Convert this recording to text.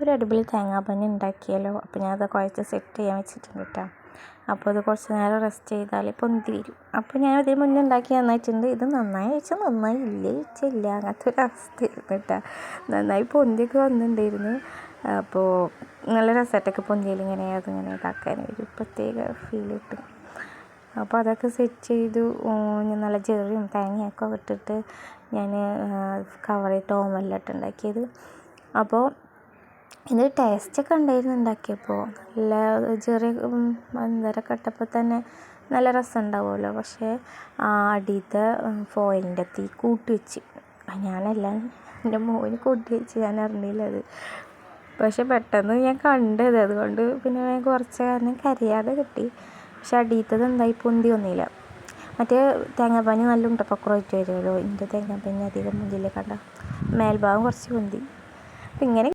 ഒരു അടിപൊളി തേങ്ങാപ്പഞ്ഞ് ഉണ്ടാക്കിയാലോ. അപ്പോൾ ഞാനത് കുഴച്ച് സെറ്റ് ചെയ്യാൻ വെച്ചിട്ടുണ്ട് കേട്ടോ. അപ്പോൾ അത് കുറച്ച് നേരം റെസ്റ്റ് ചെയ്താൽ പൊന്തി വരും. അപ്പോൾ ഞാൻ ഇതിന് മുന്നേ ഉണ്ടാക്കി നന്നായിട്ടുണ്ട്. ഇത് നന്നായി വെച്ചാൽ നന്നായി, ഇല്ലേ വെച്ചാൽ ഇല്ല, അങ്ങനത്തെ ഒരു അവസ്ഥയായിരുന്നു കേട്ടോ. നന്നായി പൊന്തിയൊക്കെ വന്നിട്ടുണ്ടായിരുന്നു. അപ്പോൾ നല്ല രസമായിട്ടൊക്കെ പൊന്തിയിൽ ഇങ്ങനെ അതിങ്ങനെ ഇതാക്കാൻ ഒരു പ്രത്യേക ഫീൽ കിട്ടും. അപ്പോൾ അതൊക്കെ സെറ്റ് ചെയ്തു. നല്ല ചെറിയും തേങ്ങയൊക്കെ ഇട്ടിട്ട് ഞാൻ കവർ ചെയ്തിട്ട് ഓമനിലിട്ട് ഉണ്ടാക്കിയത്. അപ്പോൾ ഇത് ടേസ്റ്റൊക്കെ ഉണ്ടായിരുന്നു ഉണ്ടാക്കിയപ്പോൾ. നല്ല ചെറിയ അന്നേരമൊക്കെ ഇട്ടപ്പോൾ തന്നെ നല്ല രസം ഉണ്ടാവുമല്ലോ. പക്ഷേ അടിയത്തെ ഫോയിലിൻ്റെ തീ കൂട്ടി വെച്ച്, ഞാനെല്ലാം എൻ്റെ മോന് കൂട്ടി വെച്ച്, ഞാൻ അറിഞ്ഞില്ല അത്. പക്ഷെ പെട്ടെന്ന് ഞാൻ കണ്ടത്, അതുകൊണ്ട് പിന്നെ കുറച്ച് കാരണം കരിയാതെ കിട്ടി. പക്ഷെ അടിയത്തത് എന്തായി പൊന്തി വന്നില്ല. മറ്റേ തേങ്ങാപ്പാഞ്ഞ് നല്ല ഉണ്ടപ്പക്കുറമായിട്ട് വരുമല്ലോ. എൻ്റെ തേങ്ങാപ്പാഞ്ഞ് അധികം പൊന്തിയില്ല, കണ്ട മേൽഭാഗം കുറച്ച് പൊന്തി. അപ്പം ഇങ്ങനെ